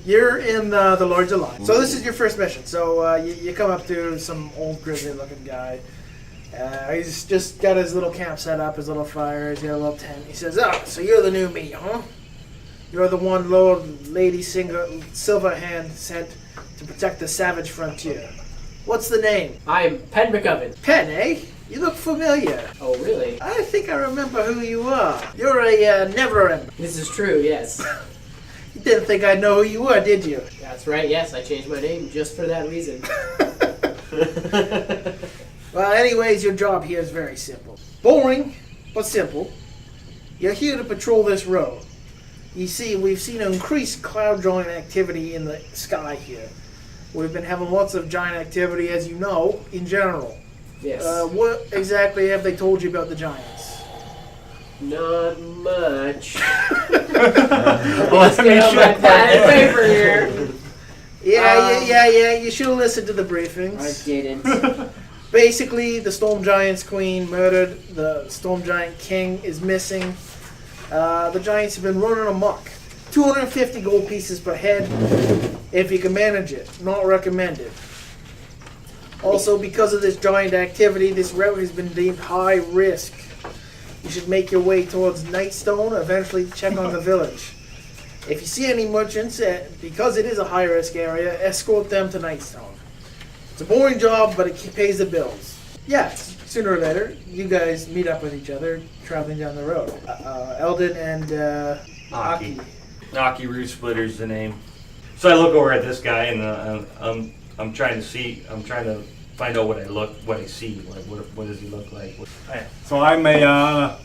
You're in the Lord's Alliance. So this is your first mission. So you come up to some old grizzly-looking guy. He's just got his little camp set up, his little fire, he's got a little tent. He says, so you're the new me, huh? You're the one Lord Lady Silverhand sent to protect the savage frontier. What's the name? I'm Penn McGovern. Penn, eh? You look familiar. Oh, really? I think I remember who you are. You're a Never-Ember. This is true, yes. You didn't think I'd know who you were, did you? That's right, yes. I changed my name just for that reason. Well, anyways, your job here is very simple. Boring, but simple. You're here to patrol this road. You see, we've seen increased cloud giant activity in the sky here. We've been having lots of giant activity, as you know, in general. Yes. What exactly have they told you about the giants? Not much. Let me Get on my pad and paper here. Yeah. You should have listened to the briefings. I didn't. Basically, the Storm Giant's queen murdered. The Storm Giant king is missing. The giants have been running amok. 250 gold pieces per head, if you can manage it. Not recommended. Also, because of this giant activity, this route has been deemed high risk. You should make your way towards Nightstone, eventually check on the village. If you see any merchants, because it is a high risk area, escort them to Nightstone. It's a boring job, but it pays the bills. Yeah, sooner or later, you guys meet up with each other, traveling down the road. Eldon and Auki. Auki Root Splitter's the name. So I look over at this guy and I'm trying to find out what I see. Like what does he look like? So I'm a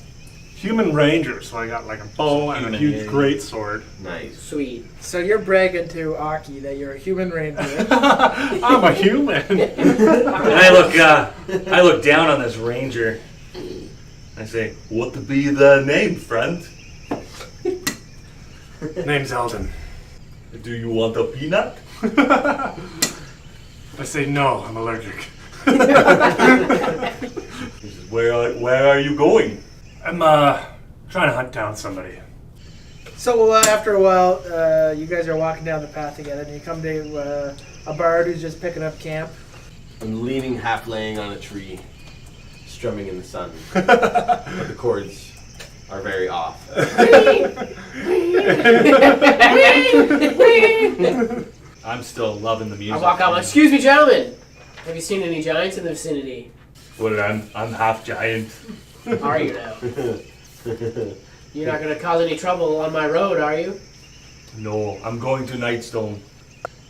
human ranger, so I got like a bow and a huge Human greatsword. Nice. Sweet. So you're bragging to Auki that you're a human ranger. I'm a human. And I look down on this ranger. I say, "What to be the name, friend? Name's Eldon. Do you want a peanut?" I say no, I'm allergic. He says, Where are you going? I'm trying to hunt down somebody. So after a while, you guys are walking down the path together, and you come to a bard who's just picking up camp. I'm leaning, half laying on a tree, strumming in the sun. But the chords are very off. I'm still loving the music. I walk out. Excuse me, gentlemen. Have you seen any giants in the vicinity? Well, I'm half giant. Are you now? You're not going to cause any trouble on my road, are you? No, I'm going to Nightstone.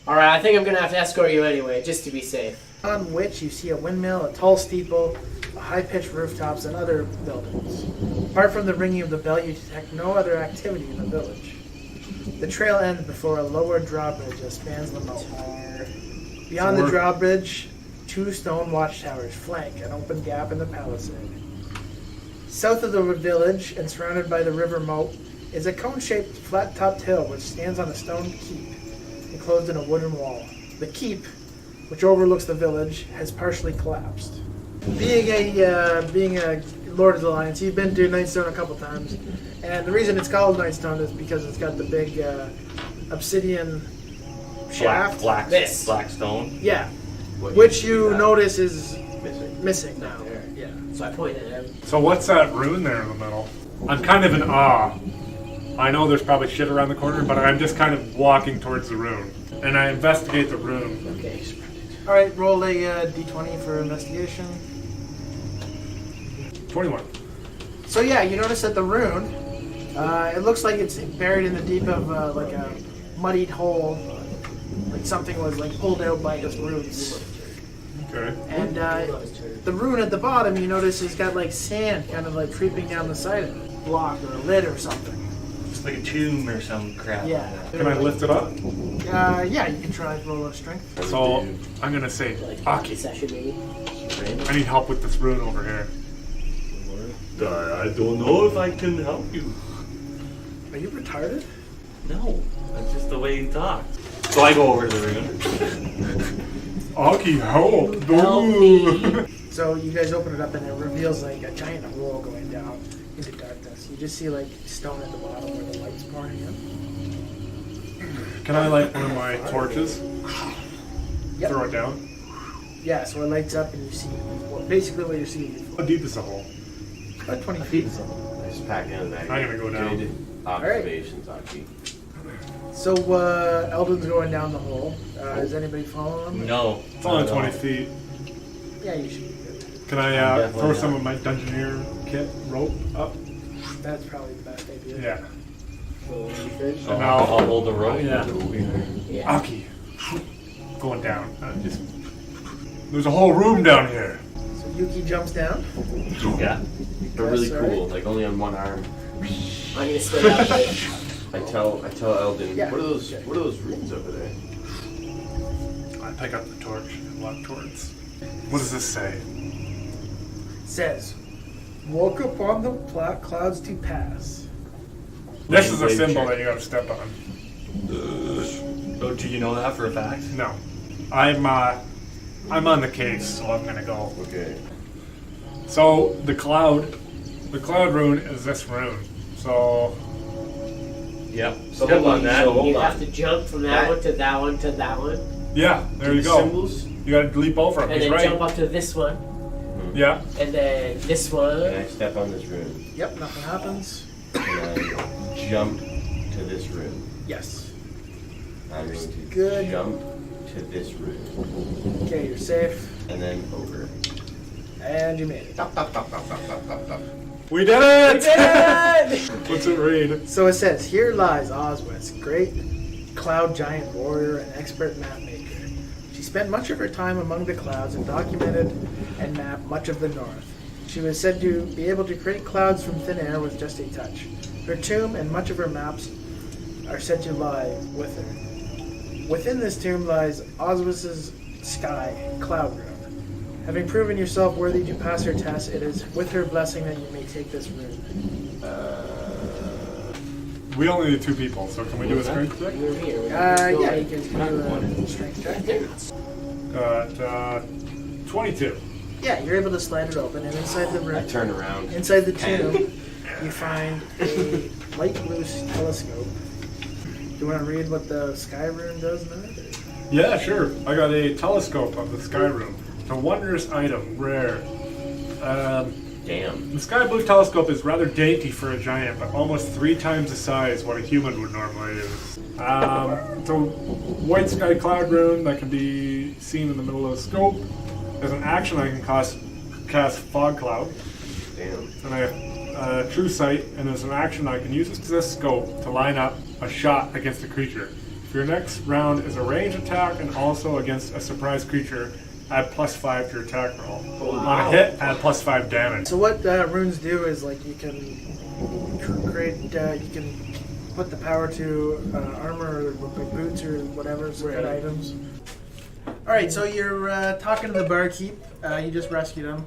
All right, I think I'm going to have to escort you anyway, just to be safe. On which you see a windmill, a tall steeple, high-pitched rooftops, and other buildings. Apart from the ringing of the bell, you detect no other activity in the village. The trail ends before a lower drawbridge that spans the moat. Beyond the drawbridge, 2 stone watchtowers flank an open gap in the palisade. South of the village, and surrounded by the river moat, is a cone-shaped, flat-topped hill which stands on a stone keep, enclosed in a wooden wall. The keep, which overlooks the village, has partially collapsed. Being a Lord of the Alliance, you've been to Nightstone a couple times, and the reason it's called Nightstone is because it's got the big obsidian shaft. Black This. stone. Yeah, What which you you got? notice is Missing. missing now. There. Yeah. So I pointed at him. So what's that rune there in the middle? I'm kind of in awe. I know there's probably shit around the corner, but I'm just kind of walking towards the rune. And I investigate the rune. Okay. All right, roll a d20 for investigation. 21. So yeah, you notice that the rune, it looks like it's buried in the deep of like a muddied hole, like something was like pulled out by its roots. Okay. And the rune at the bottom, you notice, has got like sand kind of like creeping down the side of it, block or a lid or something. It's like a tomb or some crap. Yeah. Can I lift it up? Yeah, you can try roll a strength. So I'm gonna say, Like Auki, session maybe. I need help with this rune over here. I don't know if I can help you. Are you retarded? No, that's just the way he talks. So I go over to the rune. Auki, help! Help me. So you guys open it up and it reveals like a giant hole going down into darkness. You just see like stone at the bottom where the light's pouring in. Can I light one of my torches? Yep. Throw it down? Yeah, so it lights up and you see basically what you're seeing. How deep is the hole? About 20 feet. Nice packing in the bag. I'm gonna go down. Good observations, Auki. So Eldon's going down the hole. Is anybody following him? No. It's only no. 20 feet. Yeah, you should be good. Can I Definitely throw not. some of my Dungeoneer kit rope up? That's probably the best idea. Yeah. So No. I'll hold the rope. Yeah. Yeah. Auki. Going down. There's a whole room down here. So Yuki jumps down. Yeah. They're really That's cool, alright. like only on one arm. I'm gonna split out the I tell Eldon, Yeah. what are those runes over there? I pick up the torch and walk towards. What does this say? Says, "Walk upon the clouds to pass." This is a Wave symbol check. that you gotta step on. Oh, do you know that for a fact? No. I'm on the case, so I'm gonna go. Okay. So the cloud rune is this rune. So Yep. So Step hold on on, that. so hold You on. have to jump from that one to that one to that one, yeah, there you The go. Symbols? You gotta leap over him. and He's then jump right. up to this one, Yeah. and then this And one. I step on this rune. Yep, nothing happens. And I jump to this rune. Yes. I'm going to Good. jump to this rune. Okay, you're safe. And then over. And you made it. We did it! Did! What's it read? So it says, "Here lies Oswitz, great cloud giant warrior and expert map maker. She spent much of her time among the clouds and documented and mapped much of the north. She was said to be able to create clouds from thin air with just a touch. Her tomb and much of her maps are said to lie with her. Within this tomb lies Oswitz's sky cloud rune. Having proven yourself worthy to pass her test, it is with her blessing that you may take this rune." We only need 2 people, so can we do a strength check? You're here. Yeah, you can do a strength check. Got 22. Yeah, you're able to slide it open, and inside the I room, turn around. inside the tomb, you find a light blue telescope. Do you want to read what the sky rune does now? Yeah, sure. I got a telescope of the sky room. It's a wondrous item, rare. Damn. The sky blue telescope is rather dainty for a giant, but almost 3 times the size what a human would normally use. It's a white sky cloud rune that can be seen in the middle of the scope. As an action, I can cast fog cloud, Damn. and I have true sight. And as an action, I can use this scope to line up a shot against a creature. If your next round is a range attack and also against a surprise creature, add +5 to your attack roll. On a hit, add +5 damage. So what runes do is like you can create, you can put the power to armor or boots or whatever, some good items. All right, so you're talking to the barkeep. You just rescued him.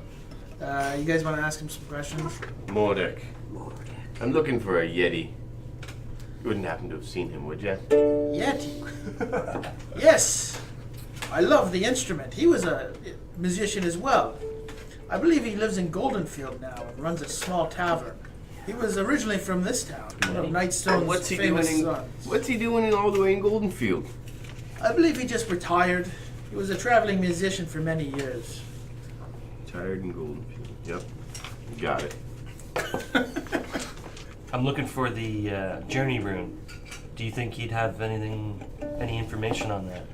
You guys want to ask him some questions? Mordek. I'm looking for a Yeti. You wouldn't happen to have seen him, would you? Yeti. Yes. I love the instrument. He was a musician as well. I believe he lives in Goldenfield now and runs a small tavern. He was originally from this town, one of Nightstone's What's he famous doing? sons. What's he doing all the way in Goldenfield? I believe he just retired. He was a traveling musician for many years. Tired in Goldenfield. Yep. Got it. I'm looking for the journey rune. Do you think he'd have any information on that?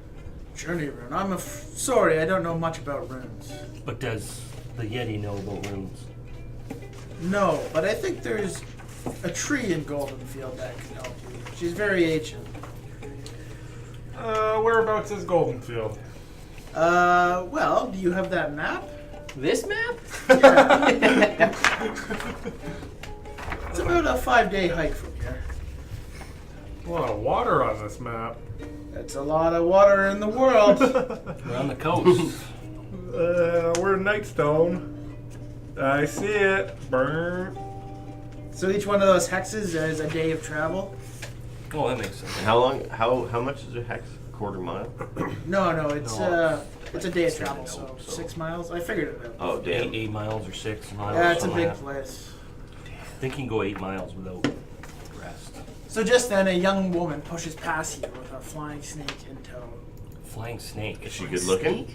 Journey rune. Sorry, I don't know much about runes. But does the Yeti know about runes? No, but I think there's a tree in Goldenfield that can help you. She's very ancient. Whereabouts is Goldenfield? Well, do you have that map? This map? Yeah. It's about a 5-day hike from here. A lot of water on this map. That's a lot of water in the world. We're on the coast. We're in Nightstone. I see it. Burn. So each one of those hexes is a day of travel? Oh, that makes sense. And how long? How much is a hex? Quarter mile? No, it's No, it's a day of it's in travel, the so note, so- 6 miles. I figured it out. Oh damn. 8 miles or 6 miles. Yeah, it's a something big like that. place. I think you can go 8 miles without rest. So just then, a young woman pushes past you with a flying snake in tow. Flying snake. Is she good looking?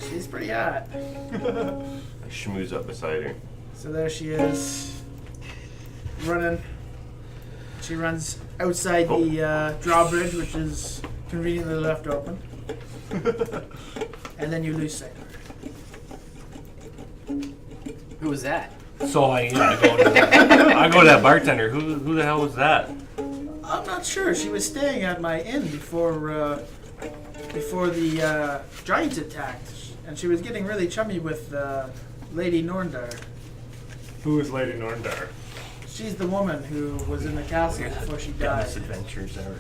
She's pretty hot. I schmooze up beside her. So there she is, running. She runs outside the drawbridge, which is conveniently left open. And then you lose sight of her. Who was that? So I go to that bartender. Who the hell was that? I'm not sure. She was staying at my inn before the giant attacked, and she was getting really chummy with Lady Norndar. Who is Lady Norndar? She's the woman who was in the castle before she died. Dumbest adventures ever.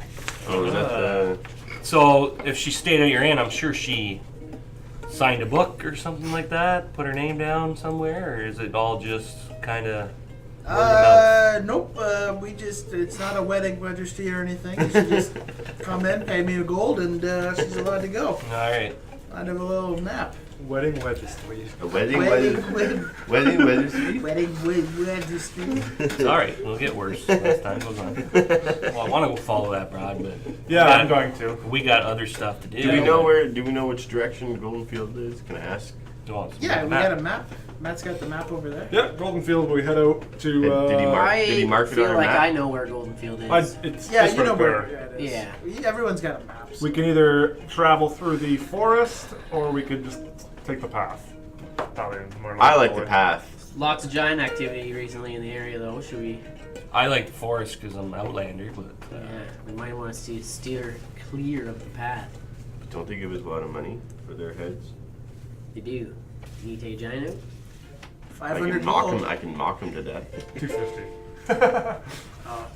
Oh, is that the... So if she stayed at your inn, I'm sure she signed a book or something like that, put her name down somewhere, or is it all just kind of Nope. It's not a wedding registry or anything. She just come in, pay me a gold, and she's allowed to go. All right. I'd have a little nap. Wedding registry. A wedding Wedding registry? registry. All right. It'll get worse as time goes on. Well, I want to go follow that broad, but Yeah, I'm going to. we got other stuff to do. Do we know which direction Golden Field is? Can I ask? Well, it's Yeah, we map. got a map. Matt's got the map over there. Yeah, Golden Field. We head out to. Did he mark- I did he mark it feel on a like map? I know where Golden Field is. It's Yeah, just you know right where there. it is. Yeah. Everyone's got a map. We can either travel through the forest, or we could just take the path. Probably more I like the way. path. Lots of giant activity recently in the area, though. Should we? I like the forest because I'm Outlander, but Yeah, we might want to steer clear of the path. But don't they give us a lot of money for their heads? They do. Can you take a giant out? 500 knock gold. him. I can knock him to death. 250.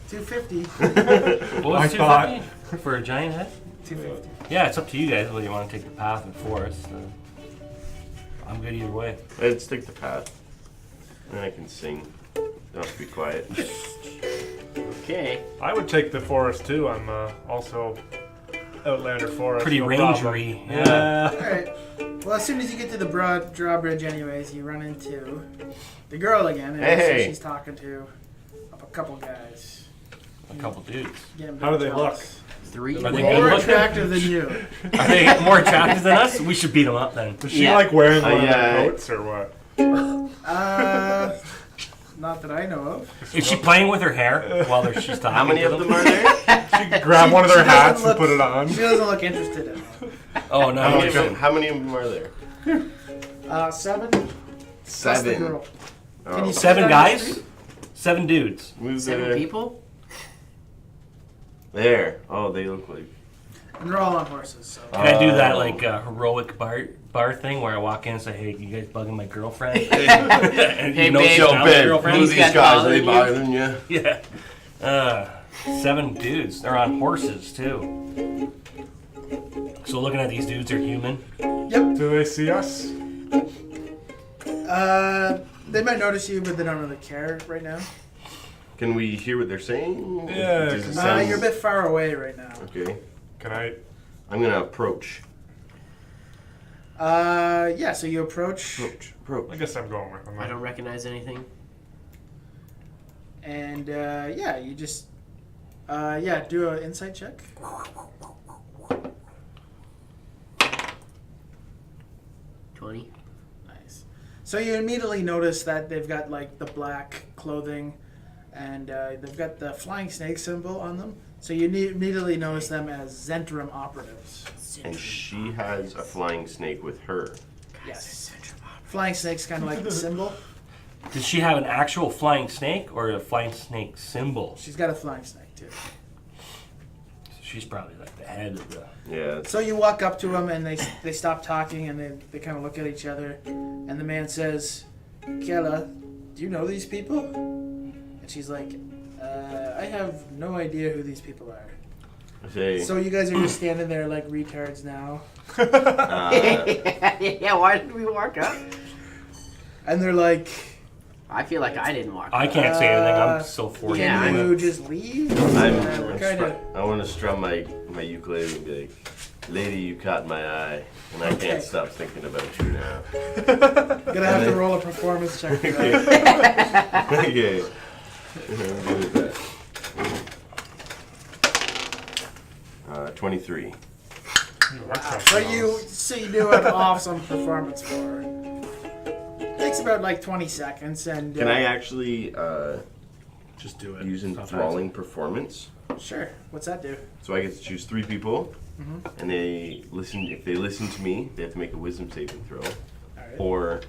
250. what was I 250 for a giant head? 250. Yeah, it's up to you guys whether you want to take the path or forest. I'm good either way. Let's take the path. Then I can sing. Don't have to be quiet. Okay. I would take the forest too. I'm also Outlander forest. Pretty no problem. rangery. Yeah. Alright. Well, as soon as you get to the broad drawbridge, anyways, you run into the girl again. And Hey. she's talking to a couple guys. A couple dudes. Getting a How do bit they jealous. 3. Are they More good looking? attractive than you. Are they more attractive than us? We should beat them up then. Is she Yeah. like wearing one of yeah. the coats or what? Not that I know of. Is she playing with her hair while she's talking? How many to of them are there? She could grab one of their She doesn't hats look- and put it on. She doesn't look interested in it. Oh no! How many, kidding. how many of them are there? 7. Plus the 7. girl. Oh. Can you see 7 that on the guys? street? 7 dudes. Move 7 the- people? There. Oh, they look like. And they're all on horses, so. Can I do that Oh. like heroic bar thing where I walk in and say, "Hey, you guys bugging my girlfriend?" and Hey, you know babe. she's Yo, not my Ben, girlfriend. who are These these guys guys? Are they bothering bothering you? Yeah. 7 dudes. They're on horses too. So looking at these dudes, they're human. Yep. Do they see us? They might notice you, but they don't really care right now. Can we hear what they're saying? Yeah, Does it 'cause sound- You're a bit far away right now. Okay. Can I? I'm gonna approach. Yeah, so you approach, Approach. I guess I'm going with them. I don't recognize anything. and yeah, you just, do an insight check. 20. Nice. So you immediately notice that they've got like the black clothing, and they've got the flying snake symbol on them. So you immediately notice them as Zentrum operatives. And she has a flying snake with her. Yes. Flying snake's kind of like the symbol. Does she have an actual flying snake or a flying snake symbol? She's got a flying snake too. She's probably like the head of the. Yeah. So you walk up to them and they stop talking and they kind of look at each other, and the man says, "Kela, do you know these people?" And she's like, "I have no idea who these people are." I say. So you guys are just standing there like retards now, Yeah, why did we walk up? and they're like, I feel like I didn't walk up. I can't say anything. I'm so 40. Yeah, "Can I you just leave?" I'm kind of. I want to strum my ukulele and be like, "Lady, you caught my eye, and I Okay. can't stop thinking about you now." Gonna have to roll a performance check for that. Okay. I'm good at that. 23. So you do an awesome performance for her. Takes about like 20 seconds, and Can I actually Just do it. use enthralling performance? Sure. What's that do? So I get to choose 3 people, and they listen. If they listen to me, they have to make a wisdom saving throw, All right. or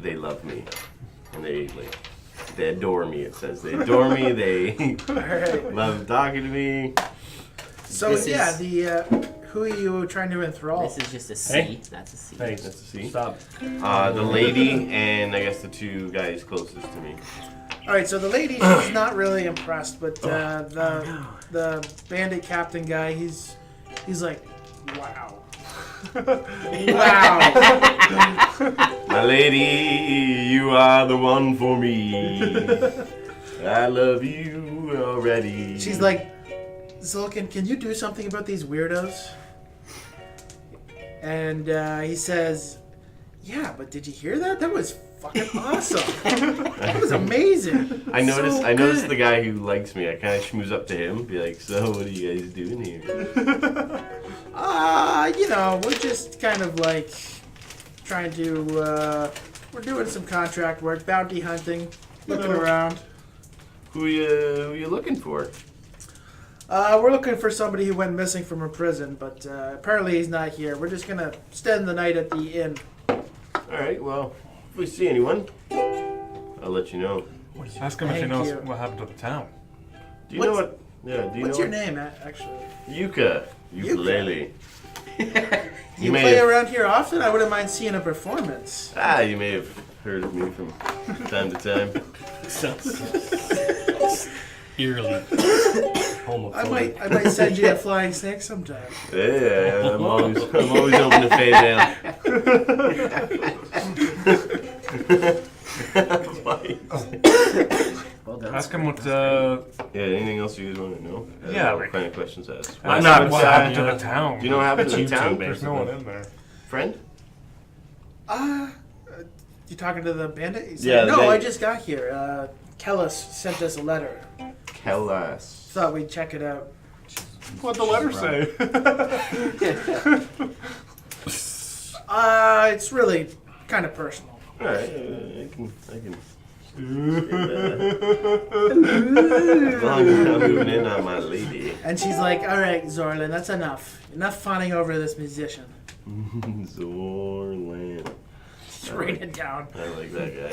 they love me, and they adore me. It says they adore me. They All right. love talking to me. So This yeah, is- the who are you trying to enthrall? This is just a C. Hey. That's a C. Hey, That's a C. stop. The lady and I guess the 2 guys closest to me. All right. So the lady, she's not really impressed, but the bandit captain guy, he's like, wow, wow. My lady, you are the one for me. I love you already. She's like, Zolkin, can you do something about these weirdos? And he says, yeah, but did you hear that? That was fucking awesome. That was amazing. I noticed. So I noticed good. the guy who likes me. I kind of schmooze up to him, be like, "So, what are you guys doing here?" We're just kind of like trying to. We're doing some contract work, bounty hunting, looking around. Who you looking for? We're looking for somebody who went missing from a prison, but apparently he's not here. We're just gonna spend the night at the inn. All right. Well, if we see anyone, I'll let you know. Ask him if he Thank knows you. what happened to the town. Do you know What's- what? Yeah. Do you What's know your name, actually? Yuka. Ukulele. You may play have, around here often? I wouldn't mind seeing a performance. You may have heard of me from time to time. Eerily. Homophobic. I might send you a flying snake sometime. Yeah, I'm always open to fade down. Well done. Ask him what. Yeah. Anything else you guys want to know? Yeah, What like- kind of questions to ask? I'm not what happened to the town. Do you know what happened to the YouTube, town? There's no one in there. Friend? You talking to the bandit? He said, Yeah, the no, I bandit. just got here. Kellis sent us a letter. Kellas. Thought we'd check it out. What'd the letter say? It's really kind of personal. All right, I can. As long as I'm moving in on my lady. And she's like, all right, Zorlin, that's enough. Enough fawning over this musician. Zorlan. Just rain it down. I like that guy.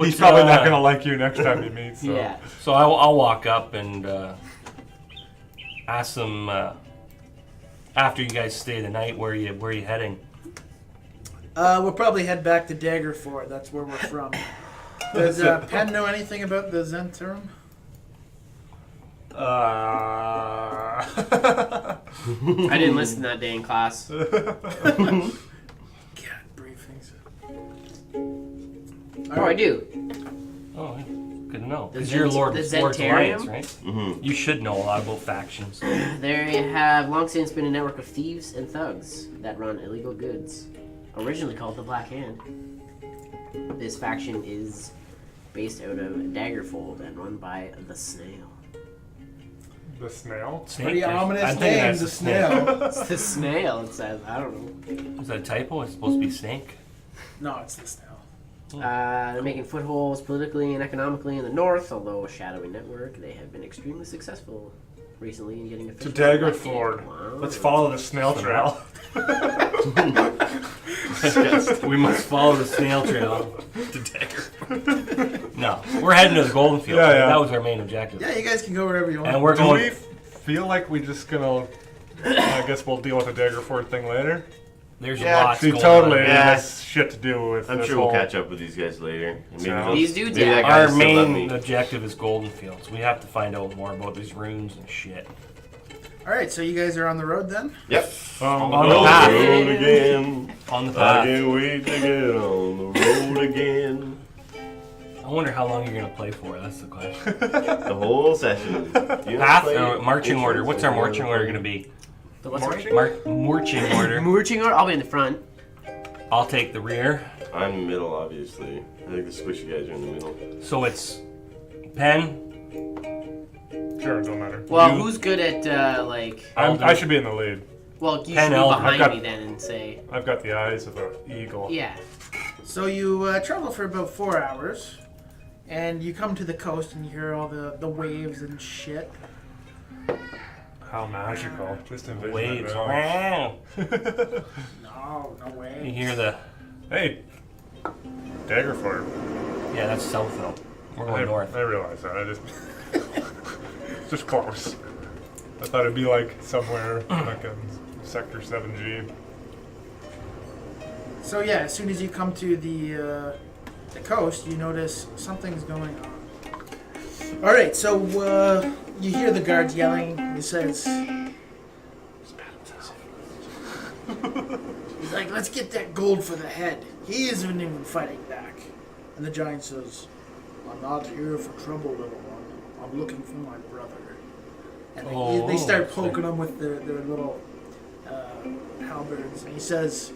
He's probably not gonna like you next time you meet. So. Yeah. So I'll walk up and ask them after you guys stay the night, where you heading? We'll probably head back to Daggerford. That's where we're from. Does Penn know anything about the Zentrum? I didn't listen that day in class. God, briefings. Oh, I do. Oh, good to know. The Because you're Lord the Lord's Alliance, Zentarium? right? Mm-hmm. You should know a lot about factions. There have long since been a network of thieves and thugs that run illegal goods, originally called the Black Hand. This faction is based out of Daggerfold and run by the Snail. The snail? Snake? Pretty ominous I'm thinking name, that's the a snake. snail. It's the Snail, it says. I don't know. Is that a typo? It's supposed to be snake. No, it's the snail. They're making footholds politically and economically in the north, although a shadowy network. They have been extremely successful recently in getting To official. Daggerford. Wow. Let's follow the snail trail. We must follow the snail trail to Dagger. No, we're heading to the Golden Field. Yeah, yeah. That was our main objective. Yeah, you guys can go wherever you want. And we're Do we going. feel like we just gonna? I guess we'll deal with the Daggerford thing later. There's Yeah, lots See, going totally. on. Yeah. Has shit to do with. I'm this sure we'll whole- catch up with these guys later. And maybe So- they'll- These dudes, maybe yeah. that guy Our still love main me. objective is Golden Fields. We have to find out more about these runes and shit. All right, so you guys are on the road then? Yep. On the On path. the road again. On the I path. can't wait to get on the road again. I wonder how long you're gonna play for. That's the question. The whole session. You Path play or marching instruments order? What's or our you marching wanna order play- gonna be? The what's Marching? Marching order. Marching order? I'll be in the front. I'll take the rear. I'm in the middle, obviously. I think the squishy guys are in the middle. So it's Penn, Sure, don't matter. Well, You- who's good at like? I should be in the lead. Well, you should Pen be Elder. behind I've got- me then and say, I've got the eyes of an eagle. yeah. So you travel for about 4 hours, and you come to the coast and you hear all the waves and shit. How magical. Just envision Waves. that Wow. No, no You way. hear the? Hey, Daggerford. Yeah, that's south though. We're going north. I realize that. I just just close. I thought it'd be like somewhere like in Sector 7G. So yeah, as soon as you come to the coast, you notice something's going on. All right, so you hear the guards yelling. He says, he's like, "Let's get that gold for the head." He isn't even fighting back. And the giant says, "I'm not here for trouble, little one. I'm looking for my brother." And they start poking him with their little halberds. And he says,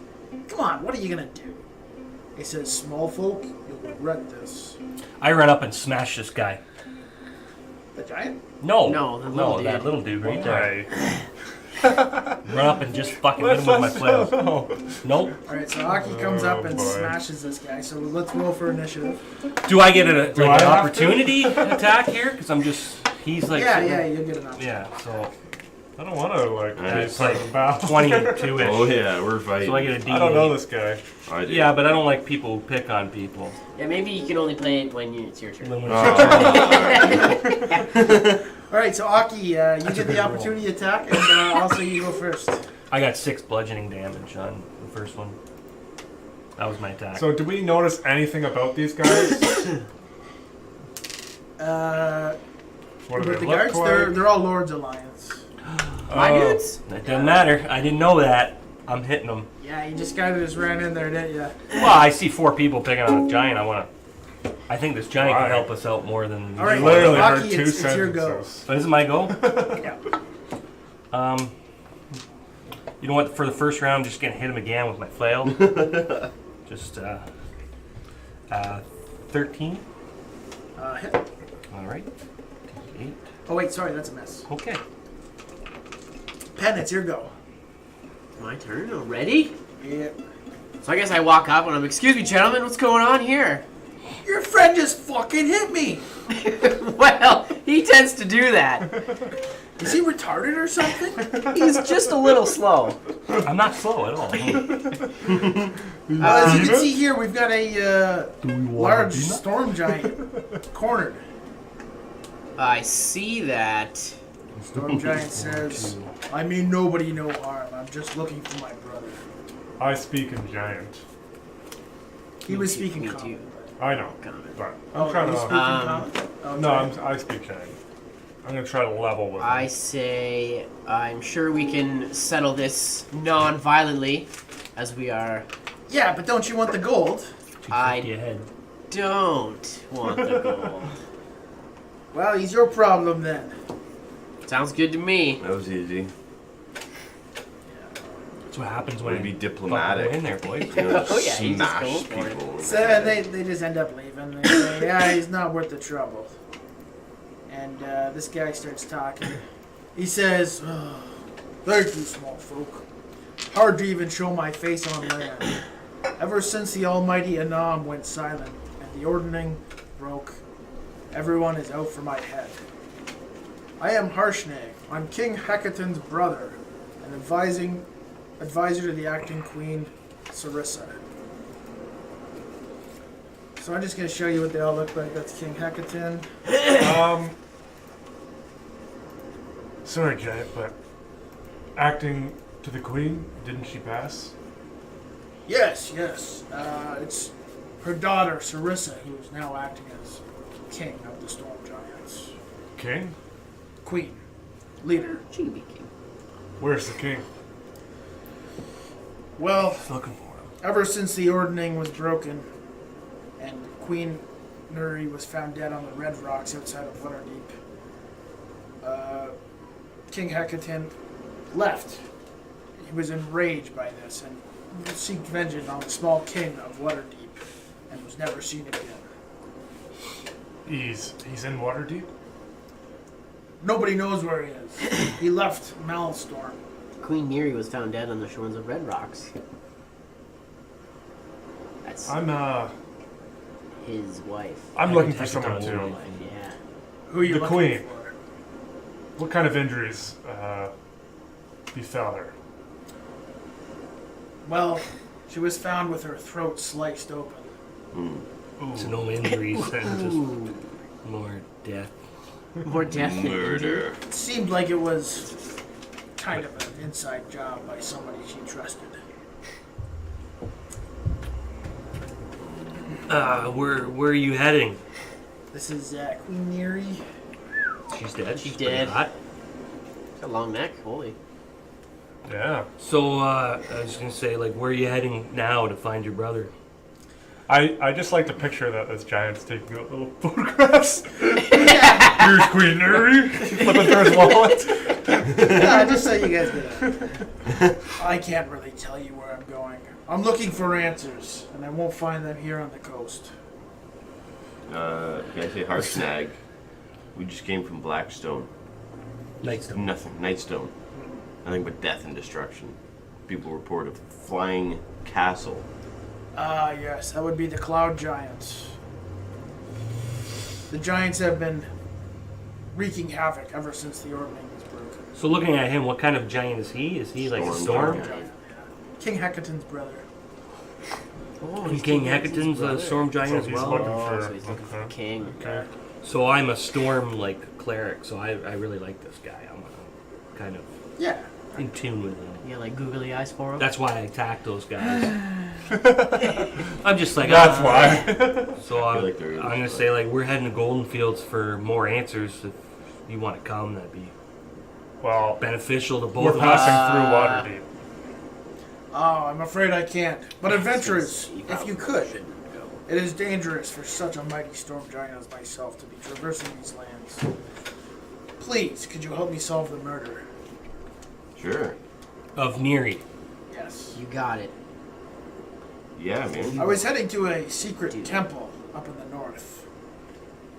"Come on, what are you gonna do?" He says, "Small folk, you'll regret this." I run up and smash this guy. The giant? No, No, the little dude. that little dude right there. Right. Run up and just fucking hit him with my flail. Nope. All right, so Auki comes up and boy. smashes this guy. So let's roll for initiative. Do I get Do an I have opportunity attack here? Because I'm just. He's like. Yeah, you'll get an option. Yeah, so I don't want to like Alright, be part of the battle. 22-ish. Oh yeah, we're fighting. So I get a D8. I don't know this guy. I do. Yeah, but I don't like people who pick on people. Yeah, maybe you can only play it when it's your turn. All right, so Auki, you get the opportunity attack, and also you go first. I got 6 bludgeoning damage on the first one. That was my attack. So, do we notice anything about these guys? What do With they the look guards, like? they're all Lord's Alliance. My dudes? It doesn't matter. I didn't know that. I'm hitting them. Yeah, you just kind of just ran in there, didn't you? Well, I see 4 people picking on a giant. I think this giant Why? can help us out more than. All right, Literally Auki, heard two it's your go. sentences. But is it my go? Yeah. You know what? For the first round, I'm just gonna hit him again with my flail. Just 13. Hit. All right. 8. Oh wait, sorry, that's a miss. Okay. Pen, it's your go. My turn already? Yeah. So I guess I walk up and I'm, excuse me, gentlemen, what's going on here? Your friend just fucking hit me. Well, he tends to do that. Is he retarded or something? He's just a little slow. I'm not slow at all. As you can see here, we've got a large storm giant cornered. I see that. Storm giant says, "I mean nobody no harm. I'm just looking for my brother." I speak in giant. He was speaking Me common. too. I know, Common. but Oh, I'm trying you to. speaking common? Oh, No, giant. I speak giant. I'm gonna try to level with I him. say I'm sure we can settle this non-violently, as we are. Yeah, but don't you want the gold? 250 I- ahead. Don't want the gold. Well, he's your problem then. Sounds good to me. That was easy. That's what happens Way when to be you diplomatic. in there, boys. You know, Oh, yeah, you just smash go for it. people. So they just end up leaving. They say, yeah, he's not worth the trouble. And this guy starts talking. He says, "Oh, thank you, small folk. Hard to even show my face on land. Ever since the almighty Anam went silent and the ordning broke, everyone is out for my head. I am Harshnag. I'm King Hecaton's brother, and advisor to the acting queen, Sarissa. So I'm just going to show you what they all look like. That's King Hecaton. Sorry, giant, but acting to the queen, didn't she pass? Yes. It's her daughter, Sarissa, who is now acting as king of the Storm Giants. King? Queen. Leader. She can be king. Where's the king? Well, Looking for him. ever since the ordning was broken and Queen Nuri was found dead on the Red Rocks outside of Waterdeep, King Hecaton left. He was enraged by this and seeked vengeance on the small king of Waterdeep and was never seen again. He's in Waterdeep? Nobody knows where he is. He left Malstorm. Queen Neri was found dead on the shores of Red Rocks. That's his wife. I'm looking for someone too. Wife, yeah. Who are you The looking queen. for? What kind of injuries befell her? Well, she was found with her throat sliced open. So no injuries and Ooh. just more death. More death than injury. It seemed like it was kind of an inside job by somebody she trusted. Where are you heading? This is Queen Neri. She's dead. She's pretty dead. hot. Got a long neck. Holy. Yeah. So I was gonna say, like, where are you heading now to find your brother? I just like to picture that as giants taking out little photographs. Here's Queen Neri. Flipping through his wallet. Yeah, just so you guys get it. I can't really tell you where I'm going. I'm looking for answers, and I won't find them here on the coast. Can I say Harshnag? We just came from Blackstone. Nightstone. Nothing. Nightstone. Nothing but death and destruction. People report a flying castle. Ah, yes, that would be the Cloud Giants. The Giants have been wreaking havoc ever since the Orbiting was broken. So looking at him, what kind of giant is he? Is he like a Storm storm? giant. King Hecaton's brother. Oh, And King Hecaton's a storm giant So as he's well. looking Oh, for. so he's looking for a king. Okay. So I'm a storm like cleric. So I really like this guy. I'm kind of Yeah. in tune with him. Yeah, like googly eyes for him. That's why I attack those guys. I'm just like That's why. So I I'm feel like there is, gonna but- say, like, we're heading to Golden Fields for more answers. If you want to come, that'd be Well, beneficial to we're both of us. passing through Waterdeep. Oh, I'm afraid I can't. But adventurers, Since you if you probably could, shouldn't go. it is dangerous for such a mighty storm giant as myself to be traversing these lands. Please, could you help me solve the murder? Sure. Of Neri. Yes. You got it. Yeah, man. I was heading to a secret Dude. temple up in the north.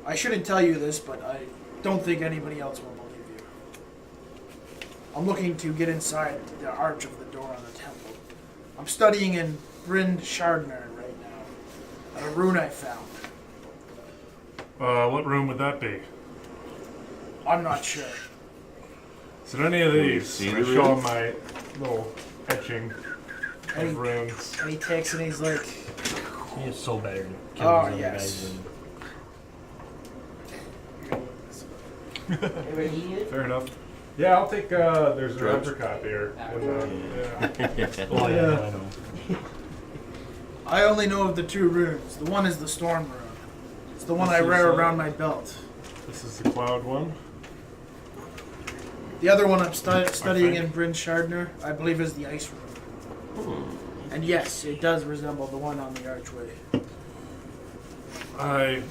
I shouldn't tell you this, but I don't think anybody else will believe you. I'm looking to get inside the arch of the door on the temple. I'm studying in Bryn Shardner right now, at a rune I found. What room would that be? I'm not sure. Is it any of Can we these? see I the show him runes? my little etching And of runes. he takes and he's like, He is so better than Oh, killing these other yes. guys. Ever eat it? Fair enough. Yeah, I'll take. There's an Drugs. apricot beer. Yeah. Oh yeah, I know. I only know of the two runes. The one is the storm rune. It's the one I This is, wear around my belt. This is the cloud one. The other one I'm studying in Bryn Shardner, I believe, is the ice rune. And yes, it does resemble the one on the archway. I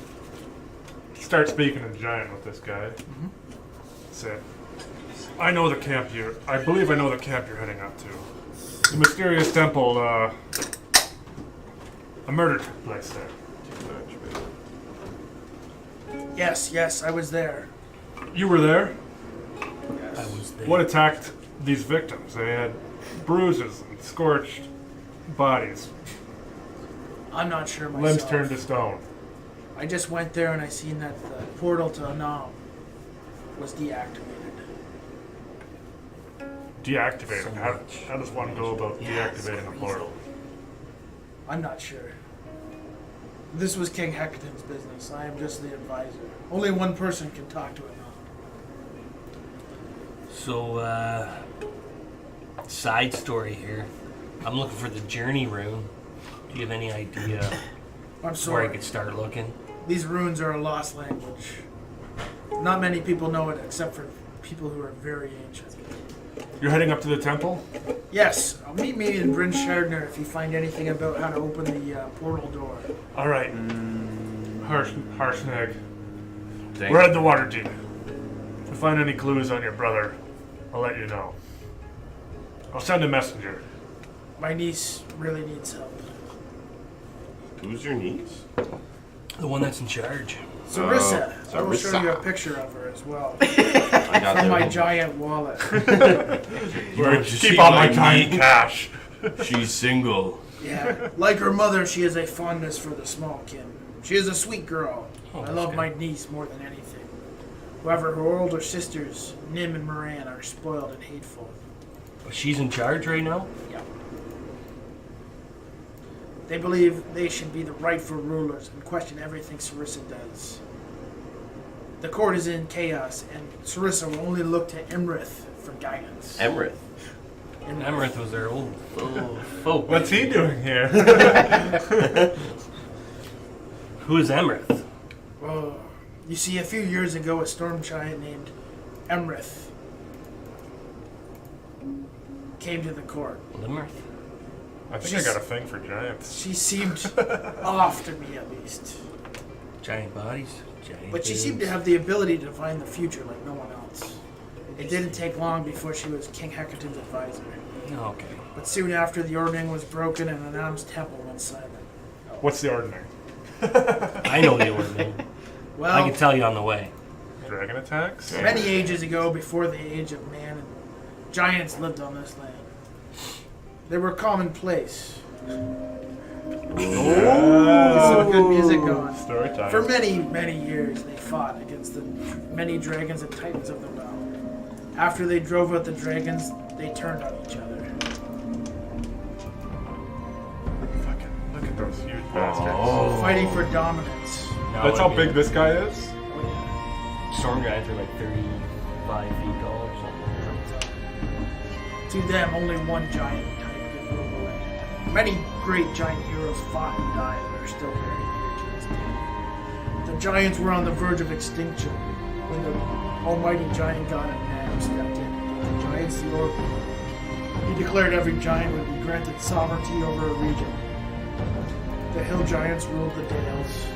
start speaking in giant with this guy. Say, I know the camp you're. I believe I know the camp you're heading up to. The mysterious temple. A murder took place there. Yes, I was there. You were there. I was there. What attacked these victims? They had bruises and scorched bodies, I'm not sure myself. limbs turned to stone. I just went there and I seen that the portal to Anam was deactivated. Deactivated. So How, much. how does one go about Yeah, it's deactivating a crazy. portal? I'm not sure. This was King Hecaton's business. I am just the advisor. Only one person can talk to Anam. So, side story here. I'm looking for the journey rune. Do you have any idea I'm where I sorry. could start looking? These runes are a lost language. Not many people know it except for people who are very ancient. You're heading up to the temple? Yes, meet me in Bryn Shardner if you find anything about how to open the portal door. All right. Harshnag. Thank We're you. at the Waterdeep. If we find any clues on your brother, I'll let you know. I'll send a messenger. My niece really needs help. Who's your niece? The one that's in charge. Sarissa. I will show you a Sarissa. picture of her as well. I got From my that. giant wallet. Keep all my giant cash. She's single. Yeah. Like her mother, she has a fondness for the small kin. She is a sweet girl. Oh, I that's love good. my niece more than anything. However, her older sisters, Nim and Moran, are spoiled and hateful. But she's in charge right now? Yeah. They believe they should be the rightful rulers and question everything Sarissa does. The court is in chaos, and Sarissa will only look to Emrith for guidance. Emrith. Emerith was their old folk. What's he doing here? Who is Emerith? Oh, you see, a few years ago, a storm giant named Emrith came to the court. Limerith? I think I got a thing for giants. She seemed off to me, at least. Giant bodies? Giant But she seemed to dudes. have the ability to find the future like no one else. It didn't take long before she was King Hecaton's advisor. Oh, okay. But soon after, the ordering was broken and Anam's temple went silent. What's the ordinary? I know the order name. I Well, can tell you on the way. Dragon attacks? many ages ago, before the age of man, giants lived on this land. They were commonplace. Get some good music going. Story time. For many, many years, they fought against the many dragons and titans of the realm. After they drove out the dragons, they turned on each other. Fucking look at those huge bastards. Oh. Fighting for dominance. Now That's how I big mean, this guy is? Oh, yeah. Storm giants are like 35 feet tall or something. To them, only one giant titan could rule the land. Many great giant heroes fought and died and are still very dear to this day. The giants were on the verge of extinction when the almighty giant god Nam stepped in. The giants the oracle. He declared every giant would be granted sovereignty over a region. The hill giants ruled the dales.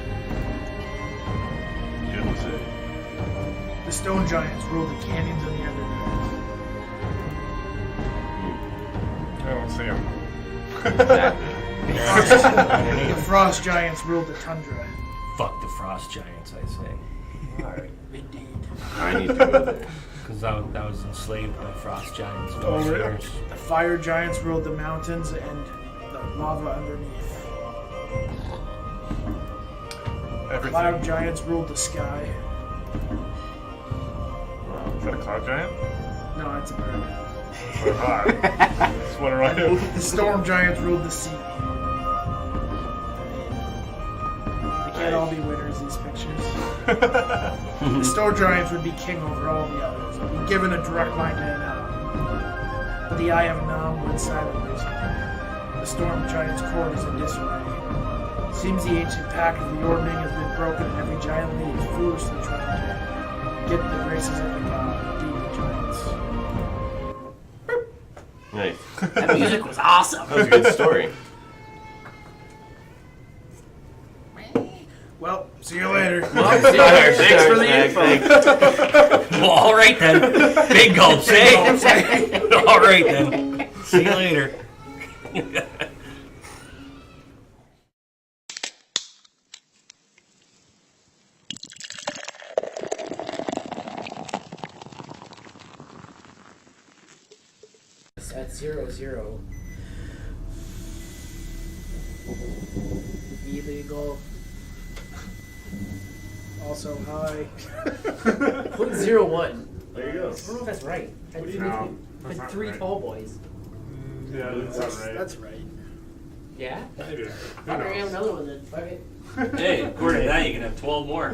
The stone giants ruled the canyons and the underground. I don't see him. The frost giants ruled the tundra. Fuck the frost giants, I say. Alright. Indeed. I need to go there. Because that was enslaved by frost giants. Oh, really? Years. The fire giants ruled the mountains and the lava underneath. The cloud Everything. giants ruled the sky. Is that a cloud giant? No, it's a bird. That's what I thought. That's what I do. The storm giants ruled the sea. They can't all be winners, these pictures. The storm giants would be king over all the others and be given a direct line to Nam. But the eye of Nam went silent recently. The storm giant's court is in disarray. Seems the ancient pact of the ordering has been broken and every giant league is foolishly trying to get the graces of the god, demon giants. Nice. That music was awesome. That was a good story. Well, see you later. Thanks for the info. Well, all right then. Big gulps, eh? All right then. See you later. At 0-0. Illegal. Also high. Put 0-1. There you go. I don't know if that's right. No, that's not Three right. tall boys. Yeah, that's not right. That's right. Yeah? Maybe. Who I'm gonna have knows? another one then. Fuck it. Hey, according to that, you can have 12 more.